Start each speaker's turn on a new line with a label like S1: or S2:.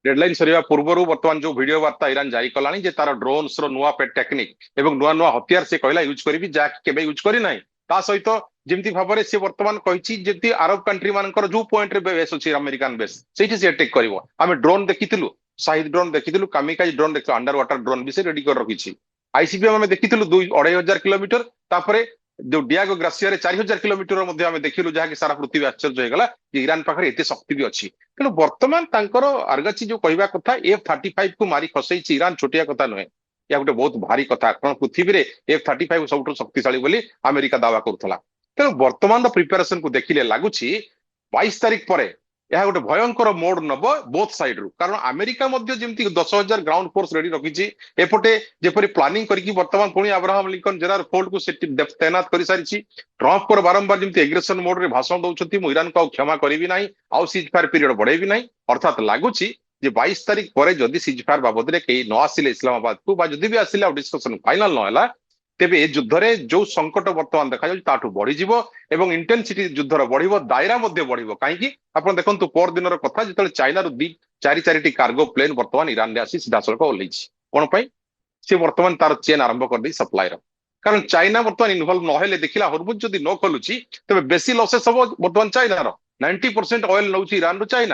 S1: deadline सरिया पूर्व बर्तमान जो वीडियो वार्ता ईरान जारी कलानी जे तार ड्रोन्स रो नुआ टेक्निक एवं नुआ नुआ हथियार से कहला यूज करी जहाँ केबे यूज करी नाही ता सहित जेमती भाबरे से वर्तमान कहिछि जेती अरब कंट्री मानकर जो पॉइंट रे बेस अछि अमेरिकन बेस सेठी से अटैक करिवो आमे ड्रोन देखिथिलु शाहिद ड्रोन देखिथिलु कामिकाज ड्रोन देखिथिलु अंडर वाटर ड्रोन भी से रेडी कर रखिछि आईसीबीएम आमे देखिथिलु 2-2.5 हजार किलोमीटर तापरे जो डियागो ग्रासियर 4,000 किलोमीटर मध्य आमे देखिलु जहाँ सारा पृथ्वी आश्चर्य होगला ईरान पाखरे एते शक्ति भी अछि तेणु वर्तमान तांकर आर्गची जो कहवा कथा F-35 को मारी खसई ईरान छोटिया कथा नुहे या गोटे बहुत भारी कथा कारण पृथ्वी रे F-35 सबुठ शक्तिशाली बोली अमेरिका दावा करुला तेणु वर्तमान प्रिपेरेसन को देखिले लगुच 22 तारीख पर यह गोटे भयंकर मोड नब बोथ साइड रु कारण अमेरिका मध्य जमी 10,000 ग्राउंड फोर्स रेडी रखी एपटे जेपरी प्लानिंग करके वर्तमान पुणी अब्राहम लिंकन जेनरल फोर्ट को तैनात कर सारी ट्रंप को बारंबार जमी एग्रेसन मोड रे भाषण दौरान ईरान को क्षमा करी ना आउ सीज फायर पीरियड बढ़ेबी ना अर्थात लगुच 22 तारीख पर जदि सीज फायर बाबद में कई न आसिले इस्लामाबाद को जदि भी आसिले डिस्कसन फाइनाल न तेबे ए युद्ध जो संकट वर्तमान देखा ताठू बढ़ी एवं इंटेंसिटी युद्धर बढ़ दायरा बढ़ कहीं आप देखो पर दिन कथा जो चाइना रू 4 कार्गो प्लेन वर्तमान ईरान आसी सीधासख ओह्ल कौन सी वर्तमान तार चेन आरंभ कर सप्लायर कारण चाइना वर्तमान इनवल्व नहेले देखला हरमुज जदि न खोलुची तेज बेसी लसेस हम वर्तमान चाइनार 90% ऑयल नौ ईरान रु चाइना